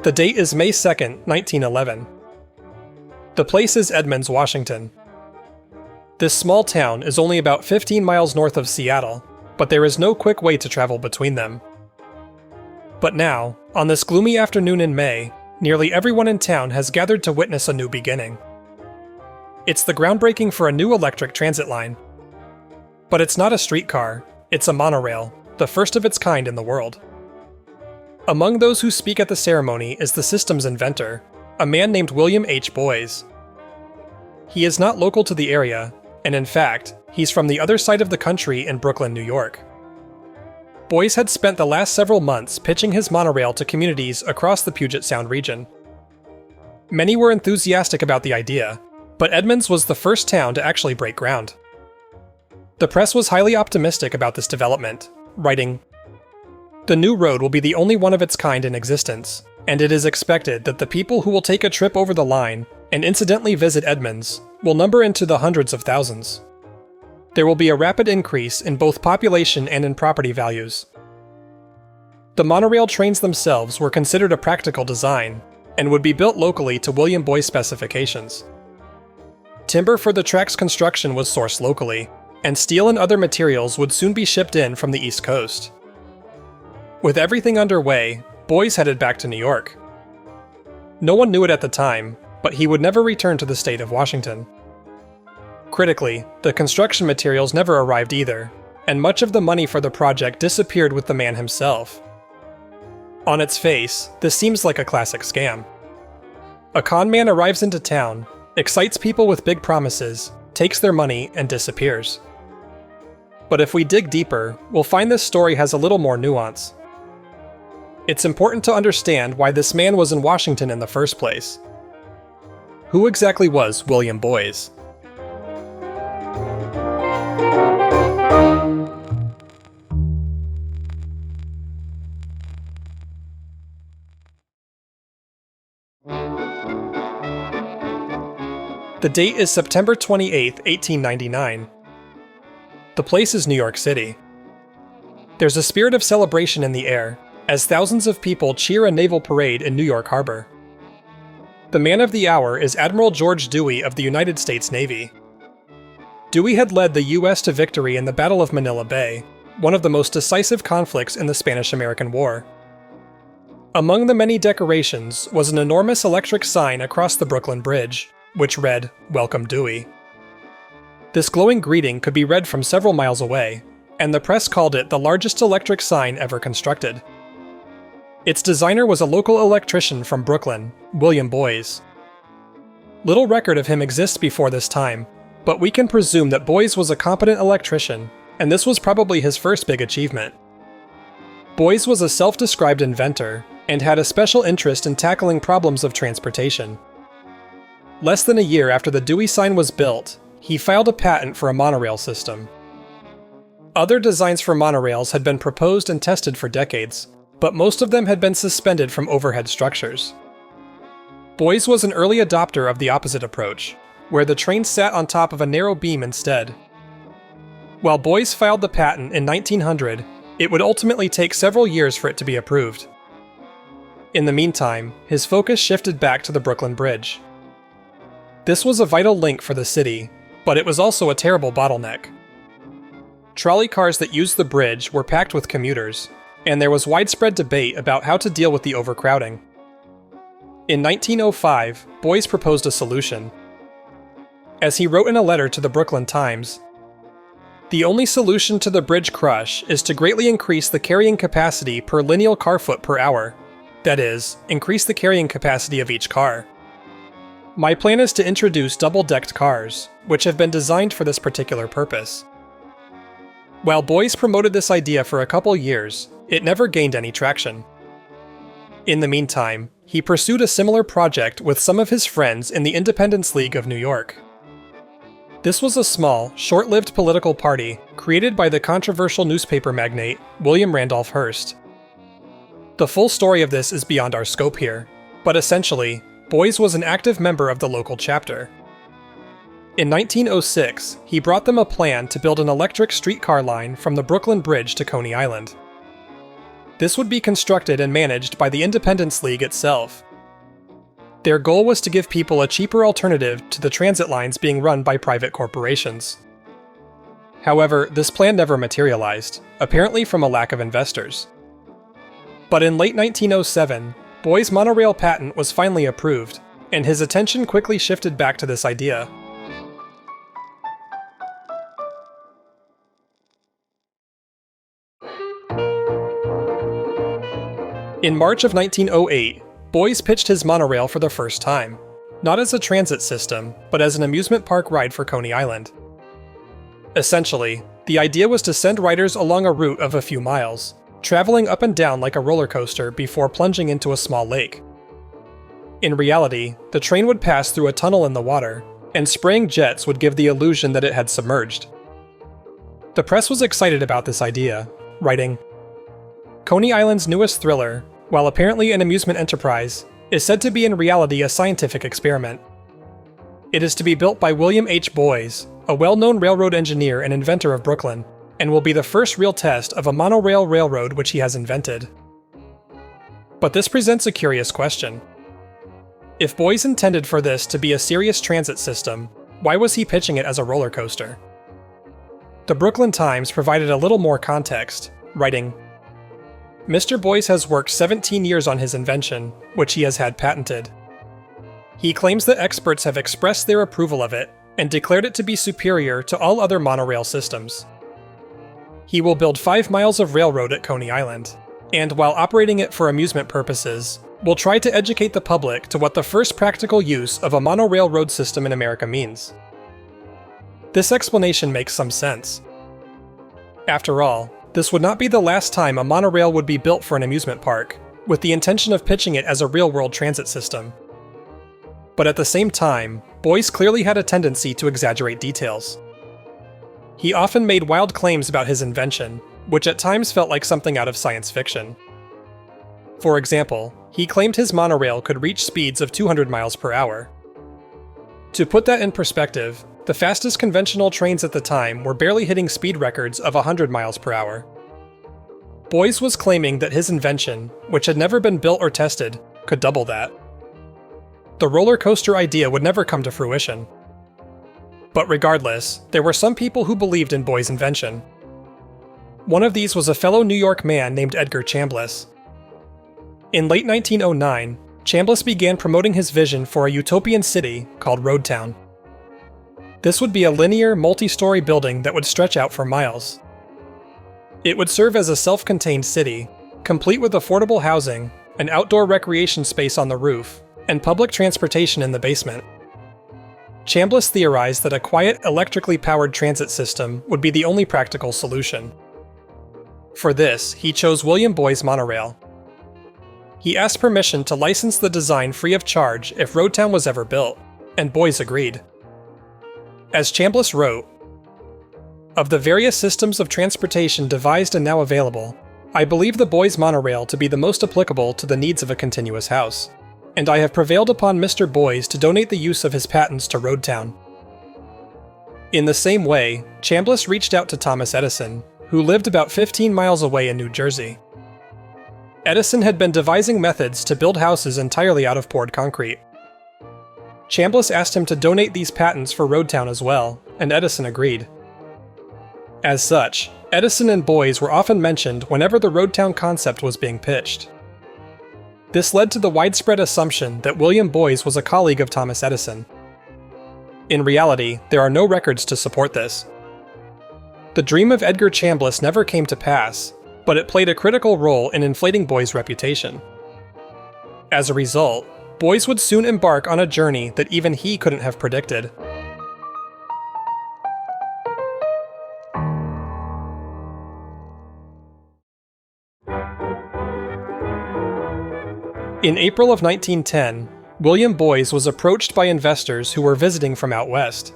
The date is May 2nd, 1911. The place is Edmonds, Washington. This small town is only about 15 miles north of Seattle, but there is no quick way to travel between them. But now, on this gloomy afternoon in May, nearly everyone in town has gathered to witness a new beginning. It's the groundbreaking for a new electric transit line. But it's not a streetcar, it's a monorail, the first of its kind in the world. Among those who speak at the ceremony is the system's inventor, a man named William H. Boyes. He is not local to the area, and in fact, he's from the other side of the country in Brooklyn, New York. Boyes had spent the last several months pitching his monorail to communities across the Puget Sound region. Many were enthusiastic about the idea, but Edmonds was the first town to actually break ground. The press was highly optimistic about this development, writing, "The new road will be the only one of its kind in existence, and it is expected that the people who will take a trip over the line and incidentally visit Edmonds will number into the hundreds of thousands. There will be a rapid increase in both population and in property values." The monorail trains themselves were considered a practical design and would be built locally to William Boyes specifications. Timber for the track's construction was sourced locally, and steel and other materials would soon be shipped in from the East Coast. With everything underway, Boyes headed back to New York. No one knew it at the time, but he would never return to the state of Washington. Critically, the construction materials never arrived either, and much of the money for the project disappeared with the man himself. On its face, this seems like a classic scam. A con man arrives into town, excites people with big promises, takes their money, and disappears. But if we dig deeper, we'll find this story has a little more nuance. It's important to understand why this man was in Washington in the first place. Who exactly was William Boyes? The date is September 28, 1899. The place is New York City. There's a spirit of celebration in the air, as thousands of people cheer a naval parade in New York Harbor. The man of the hour is Admiral George Dewey of the United States Navy. Dewey had led the U.S. to victory in the Battle of Manila Bay, one of the most decisive conflicts in the Spanish-American War. Among the many decorations was an enormous electric sign across the Brooklyn Bridge, which read, "Welcome Dewey." This glowing greeting could be read from several miles away, and the press called it the largest electric sign ever constructed. Its designer was a local electrician from Brooklyn, William Boyes. Little record of him exists before this time, but we can presume that Boyes was a competent electrician, and this was probably his first big achievement. Boyes was a self-described inventor, and had a special interest in tackling problems of transportation. Less than a year after the Dewey sign was built, he filed a patent for a monorail system. Other designs for monorails had been proposed and tested for decades, but most of them had been suspended from overhead structures. Boyes was an early adopter of the opposite approach, where the train sat on top of a narrow beam instead. While Boyes filed the patent in 1900, it would ultimately take several years for it to be approved. In the meantime, his focus shifted back to the Brooklyn Bridge. This was a vital link for the city, but it was also a terrible bottleneck. Trolley cars that used the bridge were packed with commuters, and there was widespread debate about how to deal with the overcrowding. In 1905, Boyes proposed a solution. As he wrote in a letter to the Brooklyn Times, "The only solution to the bridge crush is to greatly increase the carrying capacity per lineal car foot per hour. That is, increase the carrying capacity of each car. My plan is to introduce double-decked cars, which have been designed for this particular purpose." While Boyes promoted this idea for a couple years, it never gained any traction. In the meantime, he pursued a similar project with some of his friends in the Independence League of New York. This was a small, short-lived political party created by the controversial newspaper magnate William Randolph Hearst. The full story of this is beyond our scope here, but essentially, Boyes was an active member of the local chapter. In 1906, he brought them a plan to build an electric streetcar line from the Brooklyn Bridge to Coney Island. This would be constructed and managed by the Independence League itself. Their goal was to give people a cheaper alternative to the transit lines being run by private corporations. However, this plan never materialized, apparently from a lack of investors. But in late 1907, Boy's monorail patent was finally approved, and his attention quickly shifted back to this idea. In March of 1908, Boys pitched his monorail for the first time, not as a transit system, but as an amusement park ride for Coney Island. Essentially, the idea was to send riders along a route of a few miles, traveling up and down like a roller coaster before plunging into a small lake. In reality, the train would pass through a tunnel in the water, and spraying jets would give the illusion that it had submerged. The press was excited about this idea, writing, "Coney Island's newest thriller, while apparently an amusement enterprise, is said to be in reality a scientific experiment. It is to be built by William H. Boys, a well-known railroad engineer and inventor of Brooklyn, and will be the first real test of a monorail railroad which he has invented." But this presents a curious question. If Boys intended for this to be a serious transit system, why was he pitching it as a roller coaster? The Brooklyn Times provided a little more context, writing, "Mr. Boys has worked 17 years on his invention, which he has had patented. He claims that experts have expressed their approval of it and declared it to be superior to all other monorail systems. He will build 5 miles of railroad at Coney Island, and while operating it for amusement purposes, will try to educate the public to what the first practical use of a monorail road system in America means." This explanation makes some sense. After all, this would not be the last time a monorail would be built for an amusement park, with the intention of pitching it as a real-world transit system. But at the same time, Boys clearly had a tendency to exaggerate details. He often made wild claims about his invention, which at times felt like something out of science fiction. For example, he claimed his monorail could reach speeds of 200 miles per hour. To put that in perspective, the fastest conventional trains at the time were barely hitting speed records of 100 miles per hour. Boys was claiming that his invention, which had never been built or tested, could double that. The roller coaster idea would never come to fruition. But regardless, there were some people who believed in Boys' invention. One of these was a fellow New York man named Edgar Chambliss. In late 1909, Chambliss began promoting his vision for a utopian city called Roadtown. This would be a linear, multi-story building that would stretch out for miles. It would serve as a self-contained city, complete with affordable housing, an outdoor recreation space on the roof, and public transportation in the basement. Chambliss theorized that a quiet, electrically powered transit system would be the only practical solution. For this, he chose William Boys' monorail. He asked permission to license the design free of charge if Roadtown was ever built, and Boys agreed. As Chambliss wrote, "Of the various systems of transportation devised and now available, I believe the Boys' monorail to be the most applicable to the needs of a continuous house, and I have prevailed upon Mr. Boys to donate the use of his patents to Roadtown." In the same way, Chambliss reached out to Thomas Edison, who lived about 15 miles away in New Jersey. Edison had been devising methods to build houses entirely out of poured concrete. Chambliss asked him to donate these patents for Roadtown as well, and Edison agreed. As such, Edison and Boys were often mentioned whenever the Roadtown concept was being pitched. This led to the widespread assumption that William Boys was a colleague of Thomas Edison. In reality, there are no records to support this. The dream of Edgar Chambliss never came to pass, but it played a critical role in inflating Boys' reputation. As a result, Boys would soon embark on a journey that even he couldn't have predicted. In April of 1910, William Boys was approached by investors who were visiting from out west.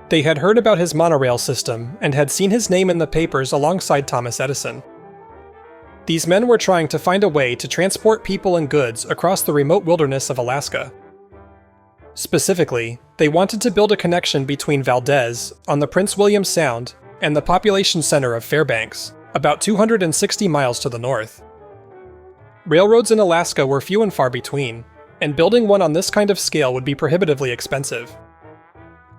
They had heard about his monorail system and had seen his name in the papers alongside Thomas Edison. These men were trying to find a way to transport people and goods across the remote wilderness of Alaska. Specifically, they wanted to build a connection between Valdez, on the Prince William Sound, and the population center of Fairbanks, about 260 miles to the north. Railroads in Alaska were few and far between, and building one on this kind of scale would be prohibitively expensive.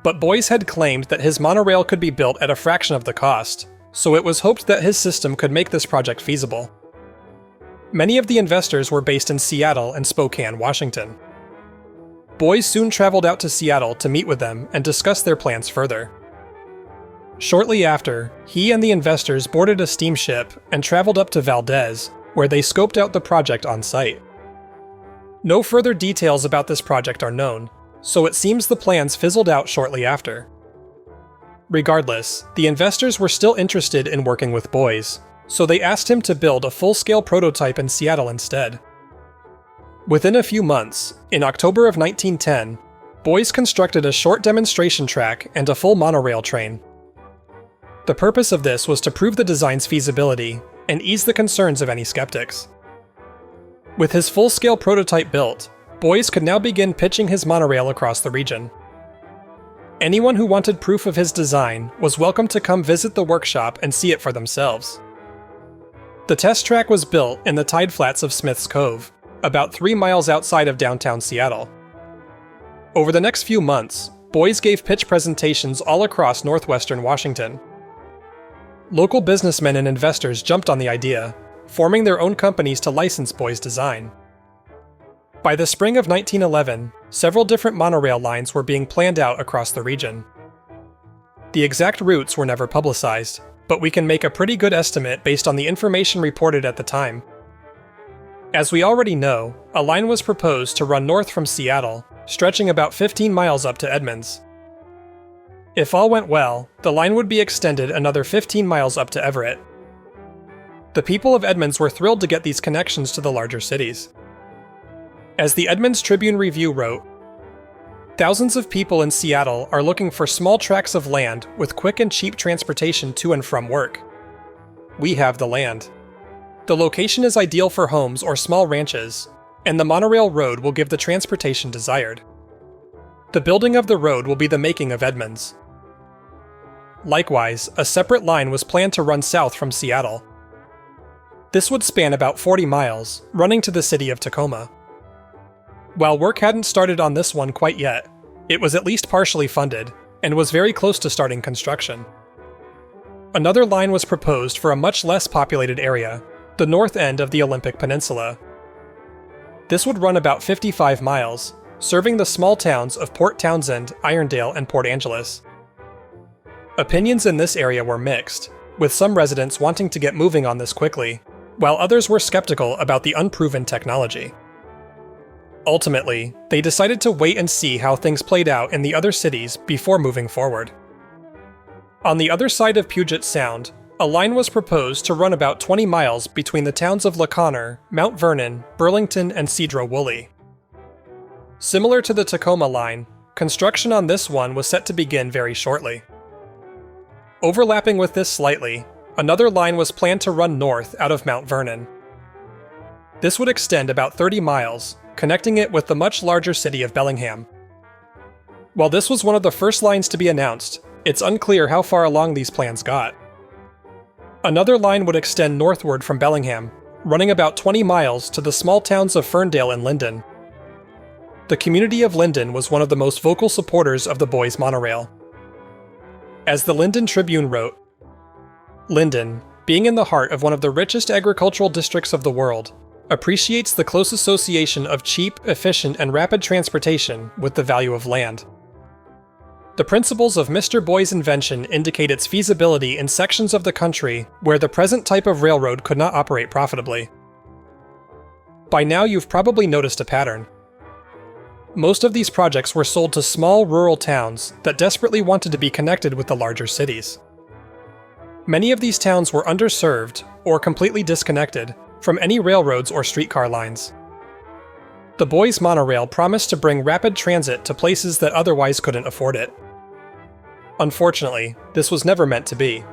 But Boyce had claimed that his monorail could be built at a fraction of the cost, so it was hoped that his system could make this project feasible. Many of the investors were based in Seattle and Spokane, Washington. Boyce soon traveled out to Seattle to meet with them and discuss their plans further. Shortly after, he and the investors boarded a steamship and traveled up to Valdez, where they scoped out the project on site. No further details about this project are known, so it seems the plans fizzled out shortly after. Regardless, the investors were still interested in working with Boyce, so they asked him to build a full-scale prototype in Seattle instead. Within a few months, in October of 1910, Boyce constructed a short demonstration track and a full monorail train. The purpose of this was to prove the design's feasibility and ease the concerns of any skeptics. With his full-scale prototype built, Boyce could now begin pitching his monorail across the region. Anyone who wanted proof of his design was welcome to come visit the workshop and see it for themselves. The test track was built in the tide flats of Smith's Cove, about 3 miles outside of downtown Seattle. Over the next few months, Boyce gave pitch presentations all across northwestern Washington. Local businessmen and investors jumped on the idea, forming their own companies to license Boyce's design. By the spring of 1911, several different monorail lines were being planned out across the region. The exact routes were never publicized, but we can make a pretty good estimate based on the information reported at the time. As we already know, a line was proposed to run north from Seattle, stretching about 15 miles up to Edmonds. If all went well, the line would be extended another 15 miles up to Everett. The people of Edmonds were thrilled to get these connections to the larger cities. As the Edmonds Tribune-Review wrote, "Thousands of people in Seattle are looking for small tracts of land with quick and cheap transportation to and from work. We have the land. The location is ideal for homes or small ranches, and the monorail road will give the transportation desired. The building of the road will be the making of Edmonds." Likewise, a separate line was planned to run south from Seattle. This would span about 40 miles, running to the city of Tacoma. While work hadn't started on this one quite yet, it was at least partially funded, and was very close to starting construction. Another line was proposed for a much less populated area, the north end of the Olympic Peninsula. This would run about 55 miles, serving the small towns of Port Townsend, Irondale, and Port Angeles. Opinions in this area were mixed, with some residents wanting to get moving on this quickly, while others were skeptical about the unproven technology. Ultimately, they decided to wait and see how things played out in the other cities before moving forward. On the other side of Puget Sound, a line was proposed to run about 20 miles between the towns of La Conner, Mount Vernon, Burlington, and Sedro-Woolley. Similar to the Tacoma line, construction on this one was set to begin very shortly. Overlapping with this slightly, another line was planned to run north out of Mount Vernon. This would extend about 30 miles, connecting it with the much larger city of Bellingham. While this was one of the first lines to be announced, it's unclear how far along these plans got. Another line would extend northward from Bellingham, running about 20 miles to the small towns of Ferndale and Linden. The community of Linden was one of the most vocal supporters of the Boyce monorail. As the Linden Tribune wrote, "Linden, being in the heart of one of the richest agricultural districts of the world, appreciates the close association of cheap, efficient, and rapid transportation with the value of land. The principles of Mr. Boyce's invention indicate its feasibility in sections of the country where the present type of railroad could not operate profitably. By now you've probably noticed a pattern. Most of these projects were sold to small rural towns that desperately wanted to be connected with the larger cities. Many of these towns were underserved or completely disconnected from any railroads or streetcar lines. The Boyce monorail promised to bring rapid transit to places that otherwise couldn't afford it. Unfortunately, this was never meant to be.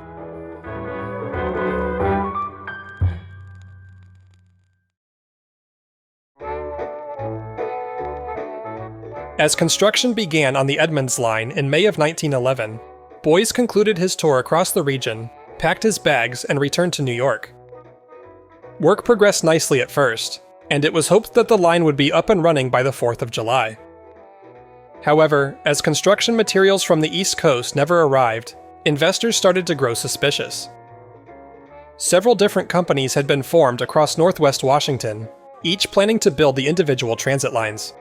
As construction began on the Edmonds line in May of 1911, Boyce concluded his tour across the region, packed his bags and returned to New York. Work progressed nicely at first, and it was hoped that the line would be up and running by the 4th of July. However, as construction materials from the East Coast never arrived, investors started to grow suspicious. Several different companies had been formed across Northwest Washington, each planning to build the individual transit lines.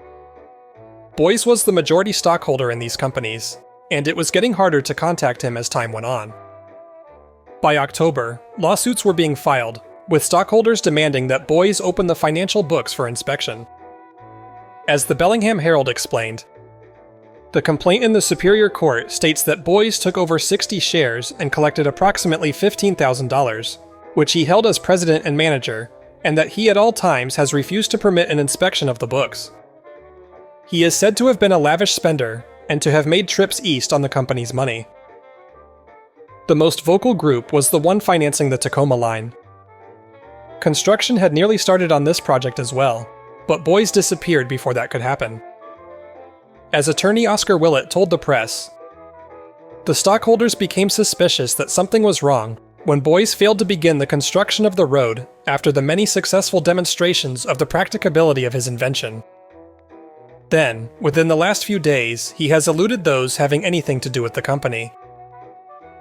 Boyes was the majority stockholder in these companies, and it was getting harder to contact him as time went on. By October, lawsuits were being filed, with stockholders demanding that Boyes open the financial books for inspection. As the Bellingham Herald explained, the complaint in the Superior Court states that Boyes took over 60 shares and collected approximately $15,000, which he held as president and manager, and that he at all times has refused to permit an inspection of the books. He is said to have been a lavish spender and to have made trips east on the company's money. The most vocal group was the one financing the Tacoma line. Construction had nearly started on this project as well, but Boyes disappeared before that could happen. As attorney Oscar Willett told the press, the stockholders became suspicious that something was wrong when Boyes failed to begin the construction of the road after the many successful demonstrations of the practicability of his invention. Then, within the last few days, he has eluded those having anything to do with the company.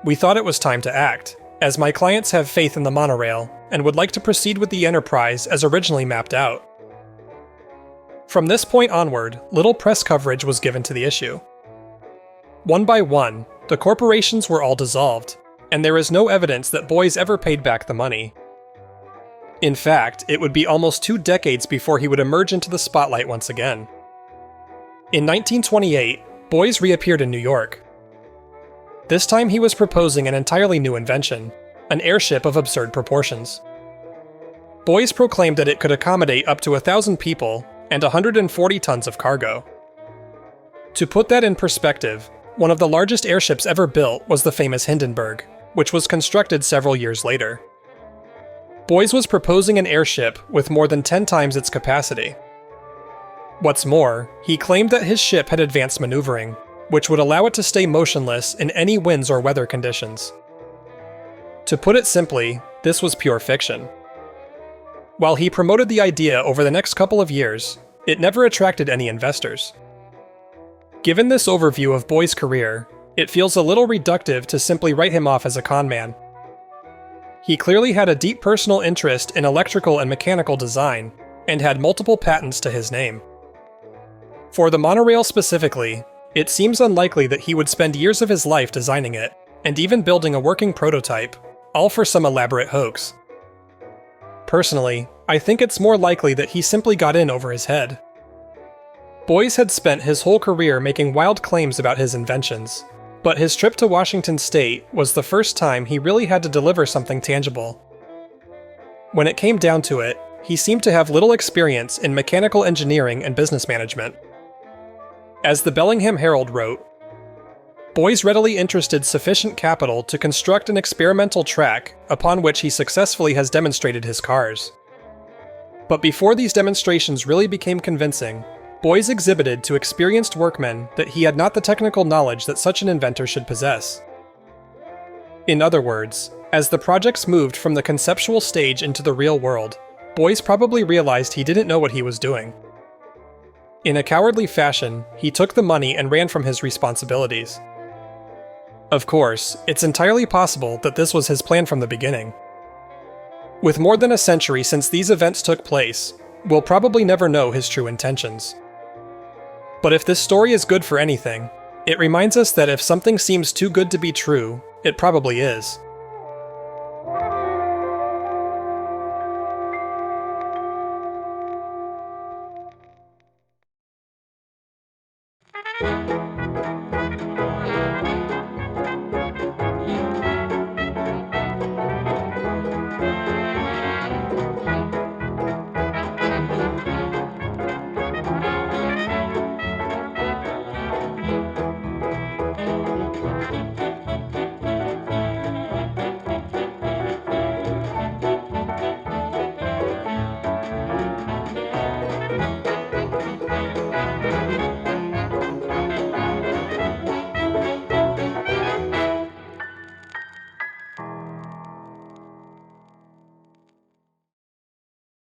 We thought it was time to act, as my clients have faith in the monorail and would like to proceed with the enterprise as originally mapped out. From this point onward, little press coverage was given to the issue. One by one, the corporations were all dissolved, and there is no evidence that Boyes ever paid back the money. In fact, it would be almost 2 decades before he would emerge into the spotlight once again. In 1928, Boyes reappeared in New York. This time he was proposing an entirely new invention, an airship of absurd proportions. Boyes proclaimed that it could accommodate up to 1,000 people and 140 tons of cargo. To put that in perspective, one of the largest airships ever built was the famous Hindenburg, which was constructed several years later. Boyes was proposing an airship with more than 10 times its capacity. What's more, he claimed that his ship had advanced maneuvering, which would allow it to stay motionless in any winds or weather conditions. To put it simply, this was pure fiction. While he promoted the idea over the next couple of years, it never attracted any investors. Given this overview of Boyes' career, it feels a little reductive to simply write him off as a con man. He clearly had a deep personal interest in electrical and mechanical design, and had multiple patents to his name. For the monorail specifically, it seems unlikely that he would spend years of his life designing it, and even building a working prototype, all for some elaborate hoax. Personally, I think it's more likely that he simply got in over his head. Boyes had spent his whole career making wild claims about his inventions, but his trip to Washington State was the first time he really had to deliver something tangible. When it came down to it, he seemed to have little experience in mechanical engineering and business management. As the Bellingham Herald wrote, Boyes readily interested sufficient capital to construct an experimental track upon which he successfully has demonstrated his cars. But before these demonstrations really became convincing, Boyes exhibited to experienced workmen that he had not the technical knowledge that such an inventor should possess. In other words, as the projects moved from the conceptual stage into the real world, Boyes probably realized he didn't know what he was doing. In a cowardly fashion, he took the money and ran from his responsibilities. Of course, it's entirely possible that this was his plan from the beginning. With more than a century since these events took place, we'll probably never know his true intentions. But if this story is good for anything, it reminds us that if something seems too good to be true, it probably is.